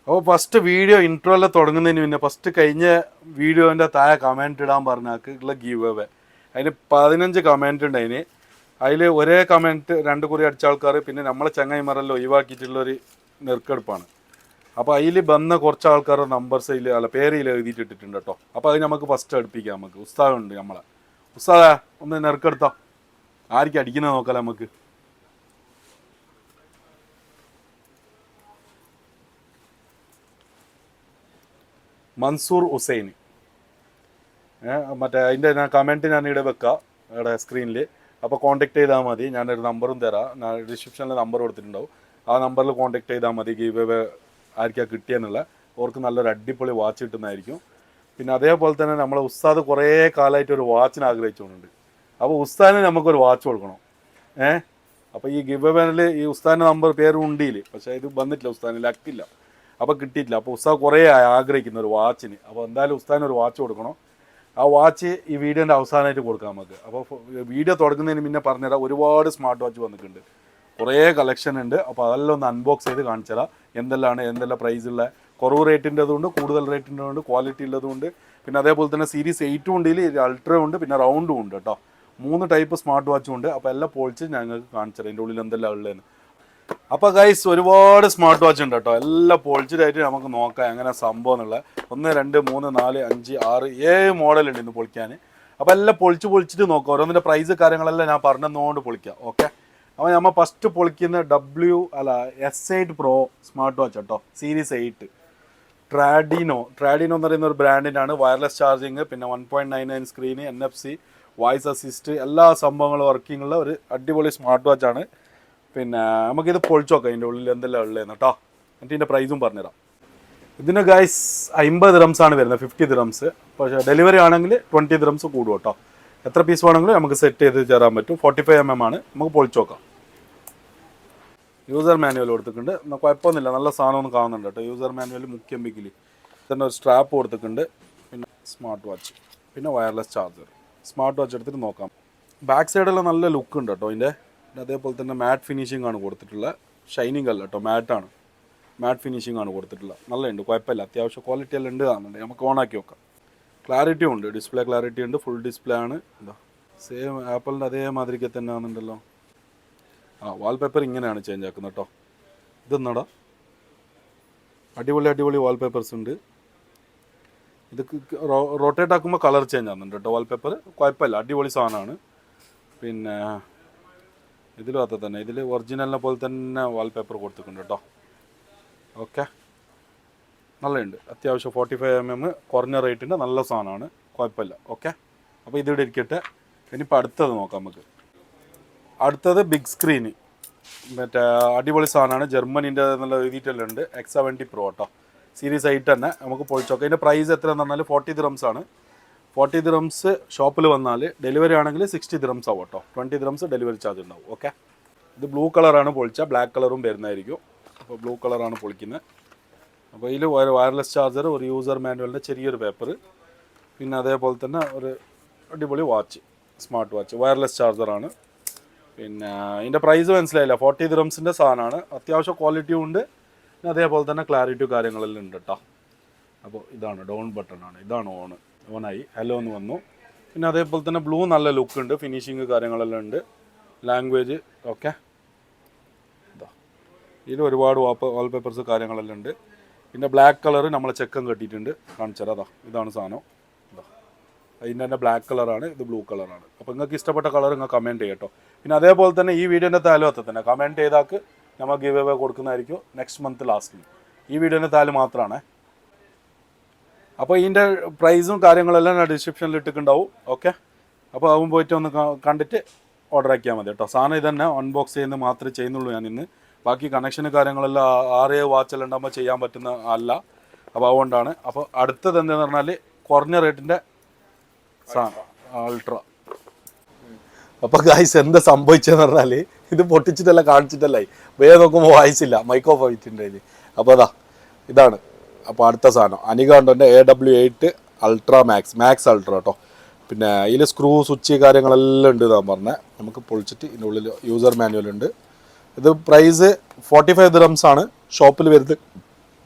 അപ്പോൾ first video ഇൻട്രോയിൽ തുടങ്ങുന്നതിന് മുന്നേ ഫസ്റ്റ് കഴിഞ്ഞ വീഡിയോൻ്റെ താഴെ കമൻറ്റ് ഇടാൻ പറഞ്ഞാൽ ഗീവ് അവേ അതിന് 15 കമൻറ്റ് ഉണ്ട്. അതിൽ ഒരേ കമൻറ്റ് 2 കുറി അടിച്ച ആൾക്കാർ പിന്നെ നമ്മളെ ചങ്ങായിമാരെല്ലാം ഒഴിവാക്കിയിട്ടുള്ളൊരു നെറുക്കെടുപ്പാണ്. അപ്പോൾ അതിൽ വന്ന കുറച്ച് ആൾക്കാരുടെ നമ്പർസ് അതിൽ പേരിൽ എഴുതിയിട്ടിട്ടുണ്ട് കേട്ടോ. അപ്പോൾ അത് നമുക്ക് ഫസ്റ്റ് അടുപ്പിക്കാം. നമുക്ക് ഉസ്താദുണ്ട് നമ്മളെ. ഉസ്താദാ ഒന്ന് നെറുക്കെടുത്തോ, ആർക്കും അടിക്കുന്നത് നോക്കാം നമുക്ക്. മൻസൂർ ഹുസൈൻ, മറ്റേ അതിൻ്റെ ഞാൻ കമൻറ്റ് ഞാൻ ഇവിടെ വെക്കാം ഇവിടെ സ്ക്രീനിൽ. അപ്പോൾ കോൺടാക്ട് ചെയ്താൽ മതി. ഞാനൊരു നമ്പറും തരാം, ഞാൻ ഡിസ്ക്രിപ്ഷനിൽ നമ്പർ കൊടുത്തിട്ടുണ്ടാവും. ആ നമ്പറിൽ കോൺടാക്ട് ചെയ്താൽ മതി. ഗീവ് ആർക്കാ കിട്ടിയെന്നുള്ള അവർക്ക് നല്ലൊരു അടിപൊളി വാച്ച് കിട്ടുന്നതായിരിക്കും. പിന്നെ അതേപോലെ തന്നെ നമ്മളെ ഉസ്താദ് കുറേ കാലമായിട്ട് ഒരു വാച്ചിന് ആഗ്രഹിച്ചുകൊണ്ടുണ്ട്. അപ്പോൾ ഉസ്താദിന് നമുക്കൊരു വാച്ച് കൊടുക്കണം. അപ്പോൾ ഈ ഗിവ് അവേയിൽ ഈ ഉസ്താദിൻ്റെ നമ്പർ പേര് ഉണ്ടിയിൽ, പക്ഷേ ഇത് വന്നിട്ടില്ല, ഉസ്താദിന് ലക്കില്ല, അപ്പോൾ കിട്ടിയിട്ടില്ല. അപ്പോൾ ഉസ്താദ് കുറേ ആഗ്രഹിക്കുന്ന ഒരു വാച്ചിന്. അപ്പോൾ എന്തായാലും ഉസ്താദിന് ഒരു വാച്ച് കൊടുക്കണം. ആ വാച്ച് ഈ വീഡിയോൻ്റെ അവസാനമായിട്ട് കൊടുക്കാം നമുക്ക്. അപ്പോൾ വീഡിയോ തുടങ്ങുന്നതിന് മുന്നേ പറഞ്ഞുതരാം, ഒരുപാട് സ്മാർട്ട് വാച്ച് വന്നിട്ടുണ്ട്, കുറേ കളക്ഷൻ ഉണ്ട്. അപ്പോൾ അതെല്ലാം ഒന്ന് അൺബോക്സ് ചെയ്ത് കാണിച്ചു തരാം. എന്തെല്ലാം പ്രൈസുള്ള, കുറവ് റേറ്റിൻ്റെതുണ്ട്, കൂടുതൽ റേറ്റിൻ്റെതുണ്ട്, ക്വാളിറ്റി ഉള്ളതുകൊണ്ട്. പിന്നെ അതേപോലെ തന്നെ സീരീസ് 8 ഉണ്ട്, അൾട്ര ഉണ്ട്, പിന്നെ റൗണ്ടും ഉണ്ട് കേട്ടോ. 3 ടൈപ്പ് സ്മാർട്ട് വാച്ചും ഉണ്ട്. അപ്പോൾ എല്ലാം പൊളിച്ച് ഞങ്ങൾക്ക് കാണിച്ചു തരാം ഇതിൻ്റെ ഉള്ളിൽ എന്തെല്ലാം ഉള്ളതെന്ന്. അപ്പോൾ ഗൈസ് ഒരുപാട് സ്മാർട്ട് വാച്ച് ഉണ്ട് കേട്ടോ. എല്ലാം പൊളിച്ചിട്ടായിട്ട് നമുക്ക് നോക്കാം എങ്ങനെ സംഭവം എന്നുള്ള. 1 2 3 4 5 6 7 മോഡലുണ്ട് ഇന്ന് പൊളിക്കാൻ. അപ്പോൾ എല്ലാം പൊളിച്ചിട്ട് നോക്കാം. ഓരോന്നിൻ്റെ പ്രൈസ് കാര്യങ്ങളെല്ലാം ഞാൻ പറഞ്ഞതുകൊണ്ട് പൊളിക്കാം. ഓക്കെ, അപ്പോൾ നമ്മൾ ഫസ്റ്റ് പൊളിക്കുന്ന S8 Pro സ്മാർട്ട് വാച്ച് കേട്ടോ, സീരീസ് 8. ട്രാഡിനോ എന്ന് പറയുന്ന ഒരു ബ്രാൻഡിനാണ്. വയർലെസ് ചാർജിങ്, പിന്നെ 1.99 സ്ക്രീന്, NFC, വോയിസ് അസിസ്റ്റ്, എല്ലാ സംഭവങ്ങളും വർക്കിംഗ് ഉള്ള ഒരു അടിപൊളി സ്മാർട്ട് വാച്ചാണ്. പിന്നെ നമുക്കിത് പൊളിച്ചു നോക്കാം ഇതിൻ്റെ ഉള്ളിൽ എന്തെല്ലാം ഉള്ളതെന്ന് കേട്ടോ. എന്നിട്ട് ഇതിൻ്റെ പ്രൈസും പറഞ്ഞുതരാം. ഇതിന് ഗൈസ് 50 ദിറംസാണ് വരുന്നത്, 50 ദിറംസ്. പക്ഷേ ഡെലിവറി ആണെങ്കിൽ 20 ദിറംസ് കൂടും കേട്ടോ. എത്ര പീസ് വേണമെങ്കിലും നമുക്ക് സെറ്റ് ചെയ്ത് തരാൻ പറ്റും. 45 mm ആണ്. നമുക്ക് പൊളിച്ചു നോക്കാം. യൂസർ മാനുവൽ കൊടുത്തിട്ടുണ്ട്, കുഴപ്പമൊന്നുമില്ല, നല്ല സാധനമൊന്നും കാണുന്നുണ്ട് കേട്ടോ. യൂസർ മാനുവൽ മുഖ്യം ബിക്കിൽ തന്നെ ഒരു സ്ട്രാപ്പ് കൊടുത്തിട്ടുണ്ട്. പിന്നെ സ്മാർട്ട് വാച്ച്, പിന്നെ വയർലെസ് ചാർജർ. സ്മാർട്ട് വാച്ച് എടുത്തിട്ട് നോക്കാം. ബാക്ക് സൈഡെല്ലാം നല്ല ലുക്ക് ഉണ്ട് കേട്ടോ ഇതിൻ്റെ. അതേപോലെ തന്നെ മാറ്റ് ഫിനിഷിംഗ് ആണ് കൊടുത്തിട്ടുള്ള, ഷൈനിങ് അല്ല കേട്ടോ, മാറ്റാണ്. മാറ്റ് ഫിനിഷിംഗ് ആണ് കൊടുത്തിട്ടുള്ള, നല്ല ഉണ്ട്, കുഴപ്പമില്ല, അത്യാവശ്യം ക്വാളിറ്റി എല്ലാം ഉണ്ട് കാണുന്നുണ്ട്. നമുക്ക് ഓണാക്കി നോക്കാം. ക്ലാരിറ്റി ഉണ്ട്, ഡിസ്പ്ലേ ക്ലാരിറ്റി ഉണ്ട്, ഫുൾ ഡിസ്പ്ലേ ആണ്. എന്താ സെയിം ആപ്പിളിൻ്റെ അതേമാതിരിക്ക് തന്നെ ആണെന്നുണ്ടല്ലോ. വാൾപേപ്പർ ഇങ്ങനെയാണ് ചേഞ്ച് ആക്കുന്നത് കേട്ടോ. ഇതെന്നാടാ അടിപൊളി വാൾപേപ്പേഴ്സ് ഉണ്ട്. ഇത് റൊട്ടേറ്റ് ആക്കുമ്പോൾ കളർ ചേഞ്ച് ആകുന്നുണ്ട് കേട്ടോ വാൾപേപ്പർ. കുഴപ്പമില്ല, അടിപൊളി സാധനമാണ്. പിന്നെ ഇതിലും അത് തന്നെ, ഇതിൽ ഒറിജിനലിനെ പോലെ തന്നെ വാൾപേപ്പർ കൊടുത്തിട്ടുണ്ട് കേട്ടോ. ഓക്കെ, നല്ലുണ്ട്, അത്യാവശ്യം 45 mm കുറഞ്ഞ റേറ്റിൻ്റെ നല്ല സാധനമാണ്, കുഴപ്പമില്ല. ഓക്കെ, അപ്പോൾ ഇതിവിടെ ഇരിക്കട്ടെ. ഇനിയിപ്പോൾ അടുത്തത് നോക്കാം നമുക്ക്. അടുത്തത് ബിഗ് സ്ക്രീന്, മറ്റേ അടിപൊളി സാധനമാണ്, ജർമ്മനിൻ്റെ എന്നുള്ള എഴുതിയിട്ടെല്ലാം ഉണ്ട്. X70 Pro കേട്ടോ, സീരീസ് 8 തന്നെ. നമുക്ക് പൊളിച്ചോക്കാം. ഇതിൻ്റെ പ്രൈസ് എത്രയെന്ന് പറഞ്ഞാൽ 40 ദിറംസ് ആണ്. 40 ദിറംസ് ഷോപ്പിൽ വന്നാൽ, ഡെലിവറി ആണെങ്കിൽ 60 ദിറംസ് ആവും കേട്ടോ. 20 ദിറംസ് ഡെലിവറി ചാർജ് ഉണ്ടാവും. ഓക്കെ, ഇത് ബ്ലൂ കളറാണ് പൊളിച്ചാൽ, ബ്ലാക്ക് കളറും വരുന്നതായിരിക്കും. അപ്പോൾ ബ്ലൂ കളറാണ് പൊളിക്കുന്നത്. അപ്പോൾ ഇതിൽ വയർലെസ് ചാർജർ, ഒരു യൂസർ മാനുവലിൻ്റെ ചെറിയൊരു പേപ്പർ, പിന്നെ അതേപോലെ തന്നെ ഒരു അടിപൊളി വാച്ച്, സ്മാർട്ട് വാച്ച്, വയർലെസ് ചാർജറാണ്. പിന്നെ ഇതിൻ്റെ പ്രൈസ് മനസ്സിലായില്ല, 40 ദിറംസിൻ്റെ സാധനമാണ്. അത്യാവശ്യം ക്വാളിറ്റിയും ഉണ്ട്, പിന്നെ അതേപോലെ തന്നെ ക്ലാരിറ്റിയും കാര്യങ്ങളെല്ലാം ഉണ്ട് കേട്ടോ. അപ്പോൾ ഇതാണ് ഡൗൺ ബട്ടണാണ്, ഇതാണ് ഓണായി ഹലോ എന്ന് വന്നു. പിന്നെ അതേപോലെ തന്നെ ബ്ലൂ നല്ല ലുക്ക് ഉണ്ട്, ഫിനിഷിങ് കാര്യങ്ങളെല്ലാം ഉണ്ട്, ലാംഗ്വേജ്. ഓക്കെ, ഇതാ ഇതിൽ ഒരുപാട് വാൾപേപ്പേഴ്സ് കാര്യങ്ങളെല്ലാം ഉണ്ട്. പിന്നെ ബ്ലാക്ക് കളർ നമ്മളെ ചെക്കം കെട്ടിയിട്ടുണ്ട്, കാണിച്ചാൽ അതാ ഇതാണ് സാധനം. ഇതാ അതിൻ്റെ തന്നെ ബ്ലാക്ക് കളറാണ്, ഇത് ബ്ലൂ കളറാണ്. അപ്പോൾ നിങ്ങൾക്ക് ഇഷ്ടപ്പെട്ട കളർ നിങ്ങൾ കമൻറ്റ് ചെയ്യട്ടോ. പിന്നെ അതേപോലെ തന്നെ ഈ വീഡിയോൻ്റെ താലത്ത് തന്നെ കമൻറ്റ് ചെയ്താൽ നമ്മൾ ഗിവ് അവേ കൊടുക്കുന്നതായിരിക്കും നെക്സ്റ്റ് മന്ത് ലാസ്റ്റിന്. ഈ വീഡിയോൻ്റെ താല് മാത്രമാണ്. അപ്പോൾ ഇതിൻ്റെ പ്രൈസും കാര്യങ്ങളെല്ലാം ഞാൻ ഡിസ്ക്രിപ്ഷനിൽ ഇട്ടിട്ടുണ്ടാവും. ഓക്കെ, അപ്പോൾ അതും പോയിട്ട് ഒന്ന് കണ്ടിട്ട് ഓർഡർ ആക്കിയാൽ മതി കേട്ടോ. സാധനം ഇതന്നെ അൺബോക്സ് ചെയ്യുന്നത് മാത്രമേ ചെയ്യുന്നുള്ളൂ ഞാൻ ഇന്ന്. ബാക്കി കണക്ഷന് കാര്യങ്ങളെല്ലാം 6 വാച്ചെല്ലാം ഉണ്ടാകുമ്പോൾ ചെയ്യാൻ പറ്റുന്ന അല്ല. അപ്പോൾ അതുകൊണ്ടാണ്. അപ്പോൾ അടുത്തത് എന്താണെന്ന് പറഞ്ഞാൽ കുറഞ്ഞ റേറ്റിൻ്റെ സാധനം, അൾട്ര. അപ്പോൾ ഗൈസ് എന്താ സംഭവിച്ചതെന്ന് പറഞ്ഞാൽ, ഇത് പൊട്ടിച്ചിട്ടല്ല കാണിച്ചിട്ടല്ല, വേഗം നോക്കുമ്പോൾ വായിച്ചില്ല, മൈക്രോ പോയിട്ടുണ്ട് അതിൽ. അപ്പോൾ ഇതാണ്. അപ്പോൾ അടുത്ത സാധനം അനികാണ്ടോൻ്റെ AW8 അൾട്ര മാക്സ് അൾട്ര കേട്ടോ. പിന്നെ അതിൽ സ്ക്രൂ സ്വിച്ച് കാര്യങ്ങളെല്ലാം ഉണ്ട് എന്നാണ് പറഞ്ഞത്. നമുക്ക് പൊളിച്ചിട്ട് ഇതിൻ്റെ ഉള്ളിൽ യൂസർ മാനുവൽ ഉണ്ട്. ഇത് പ്രൈസ് 45 ദിറംസ് ആണ് ഷോപ്പിൽ വരുന്നത്.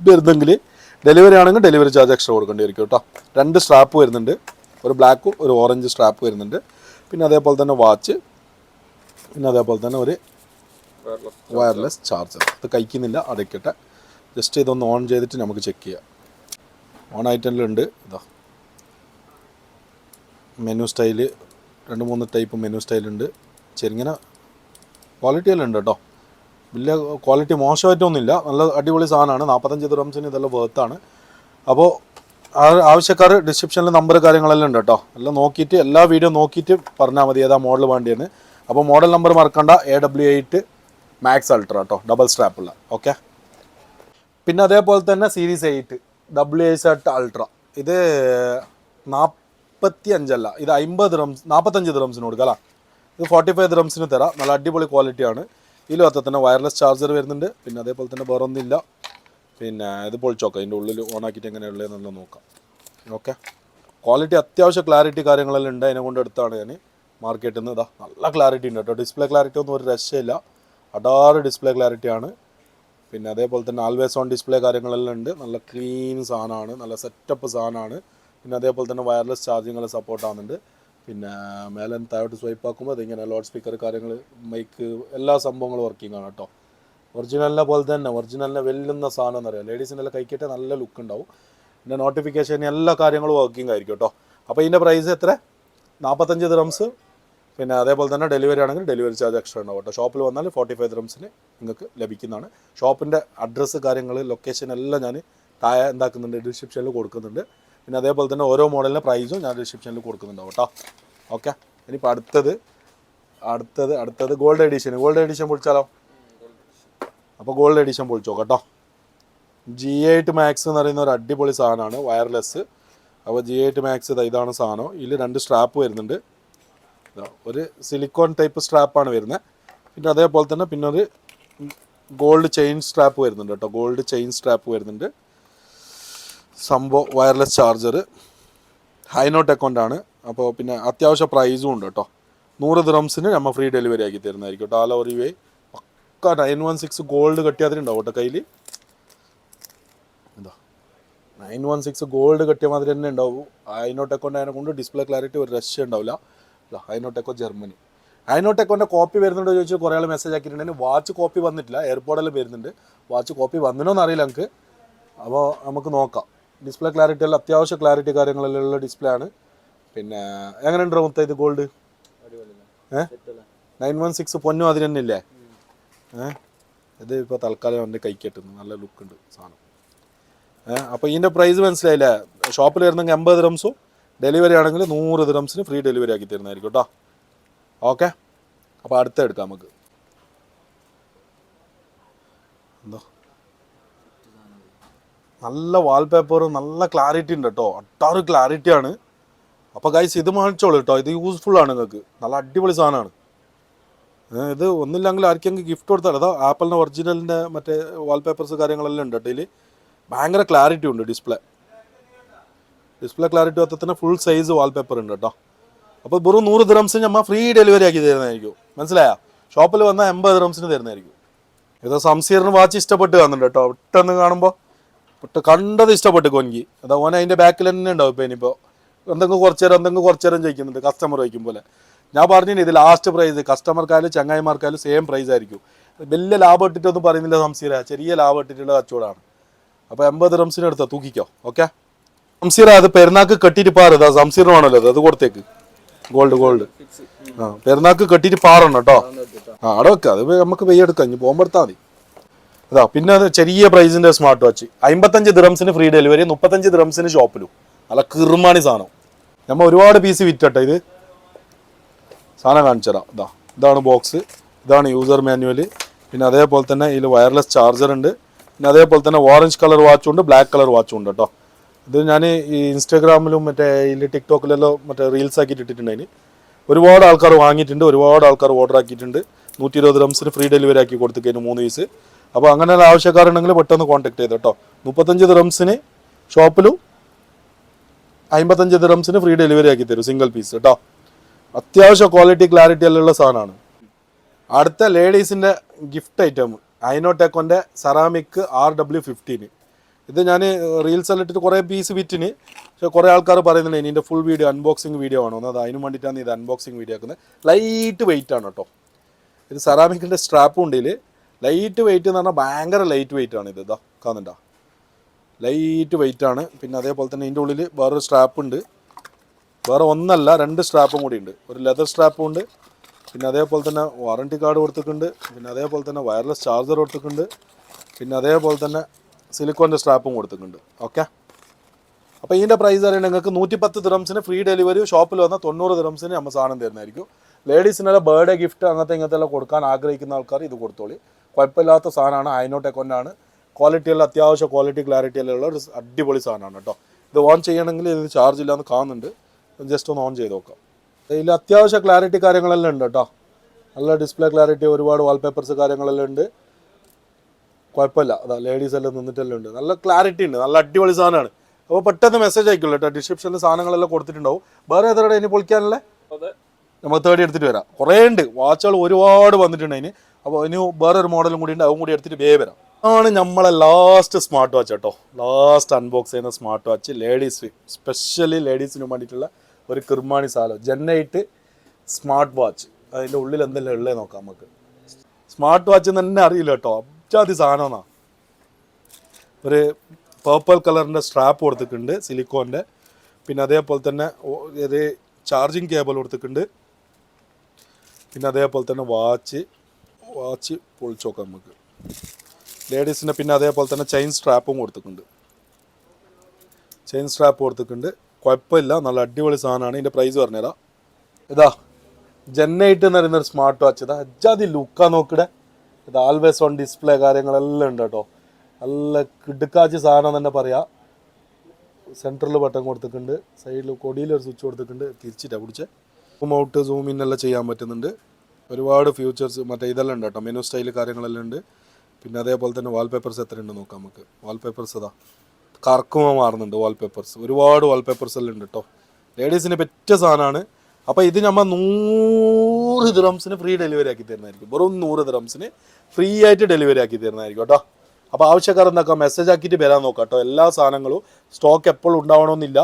വരുന്നെങ്കിൽ ഡെലിവറി ആണെങ്കിൽ ഡെലിവറി ചാർജ് എക്സ്ട്രാ കൊടുക്കേണ്ടി വരും കേട്ടോ. 2 സ്ട്രാപ്പ് വരുന്നുണ്ട്, ഒരു ബ്ലാക്കും ഒരു ഓറഞ്ച് സ്ട്രാപ്പ് വരുന്നുണ്ട്. പിന്നെ അതേപോലെ തന്നെ വാച്ച്, പിന്നെ അതേപോലെ തന്നെ ഒരു വയർലെസ് ചാർജർ. ഇത് കഴിക്കുന്നില്ല, അടയ്ക്കട്ടെ. ജസ്റ്റ് ഇതൊന്ന് ഓൺ ചെയ്തിട്ട് നമുക്ക് ചെക്ക് ചെയ്യാം. ഓൺ ആയിട്ടുള്ളുണ്ട്. ഇതാ മെനു സ്റ്റൈല്, 2-3 ടൈപ്പ് മെനു സ്റ്റൈലുണ്ട്. ചെറുങ്ങനെ ക്വാളിറ്റി എല്ലാം ഉണ്ട് കേട്ടോ, വലിയ ക്വാളിറ്റി മോശമായിട്ടൊന്നുമില്ല, നല്ല അടിപൊളി സാധനമാണ്. 45 ദിർഹംസിന് ഇതെല്ലാം വേർത്താണ്. അപ്പോൾ ആവശ്യക്കാർ ഡിസ്ക്രിപ്ഷനിൽ നമ്പർ കാര്യങ്ങളെല്ലാം ഉണ്ട് കേട്ടോ. എല്ലാം നോക്കിയിട്ട് എല്ലാ വീഡിയോ നോക്കിയിട്ട് പറഞ്ഞാൽ മതി ഏതാ മോഡൽ വേണ്ടിയെന്ന്. അപ്പോൾ മോഡൽ നമ്പർ മറക്കണ്ട, AW8 മാക്സ് അൾട്ര കേട്ടോ, ഡബിൾ സ്ട്രാപ്പുള്ള. ഓക്കെ. പിന്നെ അതേപോലെ തന്നെ സീരീസ് 8 WA8 അൾട്ര. ഇത് 45 അല്ല, ഇത് 50 ദിർഹംസ്, 45 ദിർഹംസിന് കൊടുക്കുക അല്ല. ഇത് 45 ദിർഹംസിന് തരാം. നല്ല അടിപൊളി ക്വാളിറ്റിയാണ്. ഇതിലും അത്ര തന്നെ വയർലെസ് ചാർജർ വരുന്നുണ്ട്. പിന്നെ അതേപോലെ തന്നെ വേറെ ഒന്നുമില്ല. പിന്നെ ഇത് പൊളിച്ചോക്കാം, ഇതിൻ്റെ ഉള്ളിൽ ഓണാക്കിയിട്ട് എങ്ങനെയുള്ളതെന്നുള്ള നോക്കാം. ഓക്കെ. ക്വാളിറ്റി അത്യാവശ്യം ക്ലാരിറ്റി കാര്യങ്ങളെല്ലാം ഉണ്ട്. അതിനെ കൊണ്ട് എടുത്താണ് ഞാൻ മാർക്കറ്റിൽ നിന്ന്. ഇതാ നല്ല ക്ലാരിറ്റി ഉണ്ട് കേട്ടോ. ഡിസ്പ്ലേ ക്ലാരിറ്റി ഒന്നും ഒരു രക്ഷയില്ല, അടാറ് ഡിസ്പ്ലേ ക്ലാരിറ്റിയാണ്. പിന്നെ അതേപോലെ തന്നെ ആൾവേസ് ഓൺ ഡിസ്പ്ലേ കാര്യങ്ങളെല്ലാം ഉണ്ട്. നല്ല ക്ലീൻ സാധനമാണ്, നല്ല സെറ്റപ്പ് സാധനമാണ്. പിന്നെ അതേപോലെ തന്നെ വയർലെസ് ചാർജിങ്ങെല്ലാം സപ്പോർട്ട് ആകുന്നുണ്ട്. പിന്നെ മേലെ താഴോട്ട് സ്വൈപ്പ് ആക്കുമ്പോൾ അതിങ്ങനെ ലൗഡ് സ്പീക്കർ കാര്യങ്ങൾ, മൈക്ക്, എല്ലാ സംഭവങ്ങളും വർക്കിംഗ് ആണ് കേട്ടോ. ഒറിജിനലിനെ പോലെ തന്നെ, ഒറിജിനലിനെ വെല്ലുന്ന സാധനം എന്നറിയാം. ലേഡീസിനെല്ലാം കഴിക്കട്ടെ, നല്ല ലുക്ക് ഉണ്ടാവും. പിന്നെ നോട്ടിഫിക്കേഷൻ എല്ലാ കാര്യങ്ങളും വർക്കിംഗ് ആയിരിക്കും കേട്ടോ. അപ്പോൾ ഇതിൻ്റെ പ്രൈസ് എത്ര? 45 ദിർഹംസ്. പിന്നെ അതേപോലെ തന്നെ ഡെലിവറി ആണെങ്കിൽ ഡെലിവറി ചാർജ് എക്സ്ട്രാ ഉണ്ടാവും കേട്ടോ. ഷോപ്പിൽ വന്നാൽ 45 ദിർഹംസിന് നിങ്ങൾക്ക് ലഭിക്കുന്നതാണ്. ഷോപ്പിൻ്റെ അഡ്രസ്സ് കാര്യങ്ങൾ ലൊക്കേഷൻ എല്ലാം ഞാൻ താഴെ എന്താക്കുന്നുണ്ട്, ഡിസ്ക്രിപ്ഷനിൽ കൊടുക്കുന്നുണ്ട്. പിന്നെ അതേപോലെ തന്നെ ഓരോ മോഡലിൻ്റെ പ്രൈസും ഞാൻ ഡിസ്ക്രിപ്ഷനിൽ കൊടുക്കുന്നുണ്ടാവും കേട്ടോ. ഓക്കെ. ഇനിയിപ്പോൾ അടുത്തത് ഗോൾഡ് എഡിഷൻ പൊളിച്ചാലോ? അപ്പോൾ ഗോൾഡ് എഡിഷൻ പൊളിച്ചോ കേട്ടോ. G8 മാക്സ് എന്ന് പറയുന്ന ഒരു അടിപൊളി സാധനമാണ്, വയർലെസ്. അപ്പോൾ G8 മാക്സ് ഇതാണ് സാധനം. ഇതിൽ 2 സ്ട്രാപ്പ് വരുന്നുണ്ട്. ഒരു സിലിക്കോൺ ടൈപ്പ് സ്ട്രാപ്പാണ് വരുന്നത്. പിന്നെ അതേപോലെ തന്നെ പിന്നെ ഒരു ഗോൾഡ് ചെയിൻ സ്ട്രാപ്പ് വരുന്നുണ്ട് കേട്ടോ. ഗോൾഡ് ചെയിൻ സ്ട്രാപ്പ് വരുന്നുണ്ട്. സംഭവം വയർലെസ് ചാർജർ, ഹൈനോട്ട് അക്കൗണ്ടാണ്. അപ്പോൾ പിന്നെ അത്യാവശ്യം പ്രൈസും ഉണ്ട് കേട്ടോ. 100 ദിർഹംസിന് നമ്മൾ ഫ്രീ ഡെലിവറി ആക്കി തരുന്നതായിരിക്കും കേട്ടോ. ആൾ ഓവർ യു എ പക്ക 916 ഗോൾഡ് കെട്ടിയതിനുണ്ടാവും കേട്ടോ കയ്യിൽ. എന്താ 916 ഗോൾഡ് കെട്ടിയ മാതിരി തന്നെ ഉണ്ടാവും. ഹൈനോട്ട് അക്കൗണ്ട് അതിനെ കൊണ്ട് ഡിസ്പ്ലേ ക്ലാരിറ്റി ഒരു രക്ഷ ഉണ്ടാവില്ല. ഹൈനോട്ട് അക്കോ ജർമ്മനി. ഹൈനോട്ട് അക്കൗണ്ടിൻ്റെ കോപ്പി വരുന്നുണ്ടോ ചോദിച്ചാൽ കുറേ ആൾ മെസ്സേജ് ആക്കിയിട്ടുണ്ടെങ്കിൽ വാച്ച് കോപ്പി വന്നിട്ടില്ല, എയർപോർട്ടിൽ വരുന്നുണ്ട്. വാച്ച് കോപ്പി വന്നിനോന്ന് അറിയില്ല എനിക്ക്. അപ്പോൾ നമുക്ക് നോക്കാം. ഡിസ്പ്ലേ ക്ലാരിറ്റി എല്ലാം അത്യാവശ്യം ക്ലാരിറ്റി കാര്യങ്ങളെല്ലാം ഉള്ള ഡിസ്പ്ലേ ആണ്. പിന്നെ എങ്ങനെയുണ്ടോ മൊത്തം ഇത് ഗോൾഡ്? 916 പൊന്നും അതിന് തന്നെ ഇല്ലേ? ഇത് ഇപ്പോൾ തൽക്കാലം എൻ്റെ കൈക്കെട്ടുന്നു, നല്ല ലുക്ക് ഉണ്ട് സാധനം. അപ്പോൾ ഇതിൻ്റെ പ്രൈസ് മനസ്സിലായില്ലേ? ഷോപ്പിൽ വരുന്നെങ്കിൽ 50 ദിർഹംസും, ഡെലിവറി ആണെങ്കിൽ 100 ദിർഹംസിന് ഫ്രീ ഡെലിവറി ആക്കി തരുന്നതായിരിക്കും കേട്ടോ. ഓക്കെ. അപ്പോൾ അടുത്ത എടുക്കാം നമുക്ക്. എന്തോ നല്ല വാൾപേപ്പറും നല്ല ക്ലാരിറ്റി ഉണ്ട് കേട്ടോ, അട്ടാറ് ക്ലാരിറ്റിയാണ്. അപ്പോൾ ഗൈസ് ഇത് വാങ്ങിച്ചോളൂ കേട്ടോ, ഇത് യൂസ്ഫുള്ളാണ് നിങ്ങൾക്ക്, നല്ല അടിപൊളി സാധനമാണ്. ഇത് ഒന്നില്ലെങ്കിൽ ആർക്കെങ്കിലും ഗിഫ്റ്റ് കൊടുത്താൽ അതാ ആപ്പിളിൻ്റെ ഒറിജിനലിൻ്റെ മറ്റേ വാൾപേപ്പേഴ്സ് കാര്യങ്ങളെല്ലാം ഉണ്ട് കേട്ടോ. ഇതിൽ ഭയങ്കര ക്ലാരിറ്റി ഉണ്ട്. ഡിസ്പ്ലേ ക്ലാരിറ്റി മൊത്തത്തിന് ഫുൾ സൈസ് വാൾപേപ്പർ ഉണ്ട് കേട്ടോ. അപ്പോൾ വെറും 100 ദിർഹംസിന് നമ്മൾ ഫ്രീ ഡെലിവറി ആക്കി തരുന്നതായിരിക്കും. മനസ്സിലായോ? ഷോപ്പിൽ വന്നാൽ 80 ദിർഹംസിന് തരുന്നതായിരിക്കും. ഇത് സംസീറിന് വാച്ച് ഇഷ്ടപ്പെട്ട് കാണുന്നുണ്ട് കേട്ടോ. പെട്ടെന്ന് കാണുമ്പോൾ കണ്ടത് ഇഷ്ടപ്പെട്ട് കൊഞ്ചി അതാ ഓനെ അതിൻ്റെ ബാക്കിൽ തന്നെ ഉണ്ടാവും. ഇപ്പോൾ ഇനിയിപ്പോൾ എന്തെങ്കിലും കുറച്ച് നേരം ചോദിക്കുന്നുണ്ട് കസ്റ്റമർ വയ്ക്കും പോലെ. ഞാൻ പറഞ്ഞില്ല ഇത് ലാസ്റ്റ് പ്രൈസ്, കസ്റ്റമർക്കായാലും ചങ്ങായിമാർക്കായാലും സെയിം പ്രൈസ് ആയിരിക്കും. വലിയ ലാഭം ഇട്ടിട്ടൊന്നും പറയുന്നില്ല സംസീറ, ചെറിയ ലാഭം ഇട്ടിട്ടുള്ള കച്ചവടമാണ്. അപ്പോൾ 80 ദിർഹംസിന് എടുത്തോ, തൂക്കിക്കോ. ഓക്കെ. സംസീറ അത് പെരുന്നാക്ക് കെട്ടിയിട്ട് പാറുതാ, സംസീർ വേണമല്ലോ അത് കൊടുത്തേക്ക്. ഗോൾഡ് പെരുന്നാക്ക് കെട്ടിയിട്ട് പാറണം കേട്ടോ. അവിടെ വെക്കാം, അത് നമുക്ക് വെയ്യെടുക്കാം, ഇനി പോകുമ്പോഴത്താൽ മതി. അതാ പിന്നെ അത് ചെറിയ പ്രൈസിൻ്റെ സ്മാർട്ട് വാച്ച് 55 ദിർഹംസിന് ഫ്രീ ഡെലിവറി, 35 ദിർഹംസിന് ഷോപ്പിലും. നല്ല കിറുമാണി സാധനം. നമ്മൾ ഒരുപാട് പീസ് വിറ്റട്ടെ. ഇത് സാധനം കാണിച്ചു തരാം. ഇതാണ് ബോക്സ്, ഇതാണ് യൂസർ മാനുവൽ. പിന്നെ അതേപോലെ തന്നെ ഇതിൽ വയർലെസ് ചാർജർ ഉണ്ട്. പിന്നെ അതേപോലെ തന്നെ ഓറഞ്ച് കളർ വാച്ചും ഉണ്ട്, ബ്ലാക്ക് കളർ വാച്ചും ഉണ്ട് കേട്ടോ. ഇത് ഞാൻ ഈ ഇൻസ്റ്റാഗ്രാമിലും മറ്റേ ഇതിൽ ടിക്ടോക്കിലെല്ലാം മറ്റേ റീൽസ് ആക്കിയിട്ട് ഇട്ടിട്ടുണ്ട്. അതിന് ഒരുപാട് ആൾക്കാർ വാങ്ങിയിട്ടുണ്ട്, ഒരുപാട് ആൾക്കാർ ഓർഡർ ആക്കിയിട്ടുണ്ട്. 120 ദിർഹംസിന് ഫ്രീ ഡെലിവറി ആക്കി കൊടുത്തിട്ട് 3 പീസ്. അപ്പോൾ അങ്ങനെയുള്ള ആവശ്യക്കാരുണ്ടെങ്കിൽ പെട്ടെന്ന് കോൺടാക്ട് ചെയ്ത് കേട്ടോ. 35 ദിർഹംസിന് ഷോപ്പിലും 55 ദിർഹംസിന് ഫ്രീ ഡെലിവറി ആക്കി തരും സിംഗിൾ പീസ് കേട്ടോ. അത്യാവശ്യം ക്വാളിറ്റി ക്ലാരിറ്റി എല്ലാം ഉള്ള സാധനമാണ്. അടുത്ത ലേഡീസിൻ്റെ ഗിഫ്റ്റ് ഐറ്റം ഹൈനോടെക്കോൻ്റെ സെറാമിക് RW15. ഇത് ഞാൻ റീൽസെല്ലാം ഇട്ടിട്ട് കുറേ പീസ് വിറ്റിന്. പക്ഷേ കുറേ ആൾക്കാർ പറയുന്നുണ്ട് ഇതിൻ്റെ ഫുൾ വീഡിയോ അൺബോക്സിങ് വീഡിയോ ആണോ അത്, അതിന് വേണ്ടിയിട്ടാണ് ഇത് അൺബോക്സിങ് വീഡിയോ ആക്കുന്നത്. ലൈറ്റ് വെയിറ്റ് ആണ് കേട്ടോ. ഇത് സെറാമിക്കിൻ്റെ സ്ട്രാപ്പും ഉണ്ട് ഇതിൽ. ലൈറ്റ് വെയിറ്റ് എന്ന് പറഞ്ഞാൽ ഭയങ്കര ലൈറ്റ് വെയിറ്റ് ആണ് ഇത്. ഇതാ കാണുന്നുണ്ടോ, ലൈറ്റ് വെയിറ്റ് ആണ്. പിന്നെ അതേപോലെ തന്നെ ഇതിൻ്റെ ഉള്ളിൽ വേറൊരു സ്ട്രാപ്പ് ഉണ്ട്. വേറെ ഒന്നല്ല, 2 സ്ട്രാപ്പും കൂടി ഉണ്ട്. ഒരു ലെതർ സ്ട്രാപ്പും ഉണ്ട്. പിന്നെ അതേപോലെ തന്നെ വാറണ്ടി കാർഡ് കൊടുത്തിട്ടുണ്ട്. പിന്നെ അതേപോലെ തന്നെ വയർലെസ് ചാർജർ കൊടുത്തിട്ടുണ്ട്. പിന്നെ അതേപോലെ തന്നെ സിലിക്കോൻ്റെ സ്ട്രാപ്പും കൊടുത്തിട്ടുണ്ട്. ഓക്കെ, അപ്പോൾ ഇതിൻ്റെ പ്രൈസ് അറിയണമെങ്കിൽ നിങ്ങൾക്ക് 110 ദിറംസിന് ഫ്രീ ഡെലിവറി, ഷോപ്പിൽ വന്നാൽ 90 ദിറംസിന് നമ്മൾ സാധനം തരുന്നതായിരിക്കും. ലേഡീസിനെല്ലാം ബർത്ത്ഡേ ഗിഫ്റ്റ് ഇങ്ങനത്തെ എല്ലാം കൊടുക്കാൻ ആഗ്രഹിക്കുന്ന ആൾക്കാർ ഇത് കൊടുത്തോളി. കുഴപ്പമില്ലാത്ത സാധനമാണ്, ഐനോടെക്കൊണ്ടാണ്. ക്വാളിറ്റിയെല്ലാം അത്യാവശ്യം ക്വാളിറ്റി ക്ലാരിറ്റി എല്ലാം ഉള്ള ഒരു അടിപൊളി സാധനമാണ് കേട്ടോ. ഇത് ഓൺ ചെയ്യണമെങ്കിൽ ഇത് ചാർജ് ഇല്ലാന്ന് കാണുന്നുണ്ട്. ജസ്റ്റ് ഒന്ന് ഓൺ ചെയ്ത് നോക്കാം. ഇതിൽ അത്യാവശ്യം ക്ലാരിറ്റി കാര്യങ്ങളെല്ലാം ഉണ്ട് കേട്ടോ. നല്ല ഡിസ്പ്ലേ ക്ലാരിറ്റി, ഒരുപാട് വാൾപേപ്പേഴ്സ് കാര്യങ്ങളെല്ലാം ഉണ്ട്. കുഴപ്പമില്ല. അതാ ലേഡീസ് എല്ലാം നിന്നിട്ടെല്ലാം ഉണ്ട്. നല്ല ക്ലാരിറ്റി ഉണ്ട്, നല്ല അടിപൊളി സാധനമാണ്. അപ്പോൾ പെട്ടെന്ന് മെസ്സേജ് അയക്കുള്ളൂ കേട്ടോ. ഡിസ്ക്രിപ്ഷനിൽ സാധനങ്ങളെല്ലാം കൊടുത്തിട്ടുണ്ടാവും. വേറെ ഏതാ ഇനി പൊളിക്കാനല്ലേ, നമ്മൾ തേടി എടുത്തിട്ട് വരാം. കുറേ ഉണ്ട്, വാച്ചുകൾ ഒരുപാട് വന്നിട്ടുണ്ട് അതിന്. അപ്പോൾ ഇനി വേറൊരു മോഡലും കൂടി ഉണ്ട്, അതും കൂടി എടുത്തിട്ട് വരാം. ആണ് നമ്മളെ ലാസ്റ്റ് സ്മാർട്ട് വാച്ച് കേട്ടോ. ലാസ്റ്റ് അൺബോക്സ് ചെയ്യുന്ന സ്മാർട്ട് വാച്ച് ലേഡീസ്, സ്പെഷ്യലി ലേഡീസിന് വേണ്ടിയിട്ടുള്ള ഒരു കിർമാണി സാധനം, ജെൻ 8 സ്മാർട്ട് വാച്ച്. അതിൻ്റെ ഉള്ളിൽ എന്തെല്ലാം ഉള്ളത് നോക്കാം നമുക്ക്. സ്മാർട്ട് വാച്ച് തന്നെ അറിയില്ല കേട്ടോ, അബ്ജാതി സാധനമാണ്. ഒരു പേർപ്പിൾ കളറിൻ്റെ സ്ട്രാപ്പ് കൊടുത്തിട്ടുണ്ട് സിലിക്കോൻ്റെ. പിന്നെ അതേപോലെ തന്നെ ഒരു ചാർജിങ് കേബിൾ കൊടുത്തിട്ടുണ്ട്. പിന്നെ അതേപോലെ തന്നെ വാച്ച് പൊളിച്ച് നോക്കാം നമുക്ക് ലേഡീസിൻ്റെ. പിന്നെ അതേപോലെ തന്നെ ചെയിൻ സ്ട്രാപ്പും കൊടുത്തിട്ടുണ്ട്. കുഴപ്പമില്ല, നല്ല അടിപൊളി സാധനമാണ്. ഇതിൻ്റെ പ്രൈസ് പറഞ്ഞുതരാം. ഇതാ ജെൻ 8 എന്ന് പറയുന്നൊരു സ്മാർട്ട് വാച്ച്. ഇതാ അജാതി ലുക്കാ നോക്കിടെ. ഇത് ആൾവേസ് ഓൺ ഡിസ്പ്ലേ കാര്യങ്ങളെല്ലാം ഉണ്ട് കേട്ടോ. നല്ല കിടുക്കാച്ച് സാധനം തന്നെ പറയാം. സെൻറ്ററിൽ ബട്ടൺ കൊടുത്തിട്ടുണ്ട്, സൈഡിൽ കൊടിയിലൊരു സ്വിച്ച് കൊടുത്തിട്ടുണ്ട്. തിരിച്ചിട്ടാണ് പിടിച്ച് സൂം ഔട്ട് സൂം ഇൻ എല്ലാം ചെയ്യാൻ പറ്റുന്നുണ്ട്. ഒരുപാട് ഫ്യൂച്ചേഴ്സ് മറ്റേ ഇതെല്ലാം ഉണ്ട് കേട്ടോ. മെനു സ്റ്റൈൽ കാര്യങ്ങളെല്ലാം ഉണ്ട്. പിന്നെ അതേപോലെ തന്നെ വാൾപേപ്പേഴ്സ് എത്ര ഉണ്ട് നോക്കാം നമുക്ക്. വാൾപേപ്പേഴ്സ് ഇതാ കറക്കുമ്പോൾ മാറുന്നുണ്ട് വാൾപേപ്പേഴ്സ്. ഒരുപാട് വാൾപേപ്പേഴ്സ് എല്ലാം ഉണ്ട് കേട്ടോ. ലേഡീസിന് പറ്റിയ സാധനമാണ്. അപ്പോൾ ഇത് നമ്മൾ 100 ദിറംസിന് ഫ്രീ ഡെലിവറി ആക്കി തരുന്നതായിരിക്കും. വെറും 100 ദിറംസിന് ഫ്രീ ആയിട്ട് ഡെലിവറി ആക്കി തരുന്നതായിരിക്കും കേട്ടോ. അപ്പോൾ ആവശ്യക്കാർ എന്താക്കാം, മെസ്സേജ് ആക്കിയിട്ട് വരാൻ നോക്കാം കേട്ടോ. എല്ലാ സാധനങ്ങളും സ്റ്റോക്ക് എപ്പോഴും ഉണ്ടാവണമെന്നില്ല.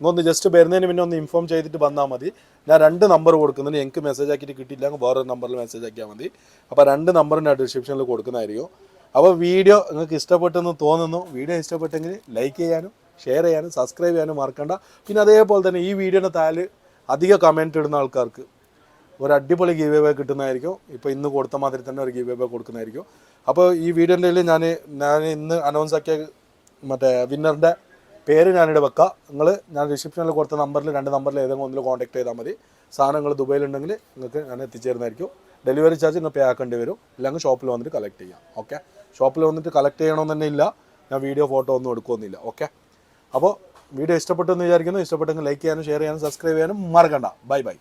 ഒന്ന് ജസ്റ്റ് വരുന്നതിന് പിന്നെ ഒന്ന് ഇൻഫോം ചെയ്തിട്ട് വന്നാൽ മതി. ഞാൻ 2 നമ്പർ കൊടുക്കുന്നുണ്ട്. എനിക്ക് മെസ്സേജ് ആക്കിയിട്ട് കിട്ടിയില്ല, വേറൊരു നമ്പറിൽ മെസ്സേജ് ആക്കിയാൽ മതി. അപ്പോൾ 2 നമ്പർ ഞാൻ ഡിസ്ക്രിപ്ഷനിൽ കൊടുക്കുന്നതായിരിക്കും. അപ്പോൾ വീഡിയോ നിങ്ങൾക്ക് ഇഷ്ടപ്പെട്ടെന്ന് തോന്നുന്നു. വീഡിയോ ഇഷ്ടപ്പെട്ടെങ്കിൽ ലൈക്ക് ചെയ്യാനും ഷെയർ ചെയ്യാനും സബ്സ്ക്രൈബ് ചെയ്യാനും മറക്കണ്ട. പിന്നെ അതേപോലെ തന്നെ ഈ വീഡിയോയുടെ താഴെ അധിക കമൻറ്റ് ഇടുന്ന ആൾക്കാർക്ക് ഒരു അടിപൊളി ഗീവ് അവേ കിട്ടുന്നതായിരിക്കും. ഇപ്പോൾ ഇന്ന് കൊടുത്ത മാതിരി തന്നെ ഒരു ഗീവ് അവേ കൊടുക്കുന്നതായിരിക്കും. അപ്പോൾ ഈ വീഡിയോൻ്റെ ഞാൻ ഇന്ന് അനൗൺസ് ആക്കിയ മറ്റേ വിന്നറിൻ്റെ പേര് ഞാനിവിടെ വെക്കാം. ഞാൻ ഡിസ്ക്രിപ്ഷനിൽ കൊടുത്ത നമ്പറിൽ 2 നമ്പറിൽ ഏതെങ്കിലും ഒന്നിൽ കോൺടാക്ട് ചെയ്താൽ മതി. സാധനങ്ങൾ ദുബൈയിലുണ്ടെങ്കിൽ നിങ്ങൾക്ക് ഞാൻ എത്തിച്ചേരുന്നതായിരിക്കും. ഡെലിവറി ചാർജ് നിങ്ങൾ പേ ആക്കേണ്ടി വരും. ഇല്ലെങ്കിൽ ഷോപ്പിൽ വന്നിട്ട് കളക്ട് ചെയ്യാം. ഓക്കെ, ഷോപ്പിൽ വന്നിട്ട് കളക്ട് ചെയ്യണമെന്ന് തന്നെ ഇല്ല. ഞാൻ വീഡിയോ ഫോട്ടോ ഒന്നും എടുക്കുന്നില്ല. ഓക്കെ, അപ്പോൾ വീഡിയോ ഇഷ്ടപ്പെട്ടെന്ന് വിചാരിക്കുന്നു. ഇഷ്ടപ്പെട്ടെങ്കിൽ ലൈക്ക് ചെയ്യാനും ഷെയർ ചെയ്യാനും സബ്സ്ക്രൈബ് ചെയ്യാനും മറക്കണ്ട. Bye bye.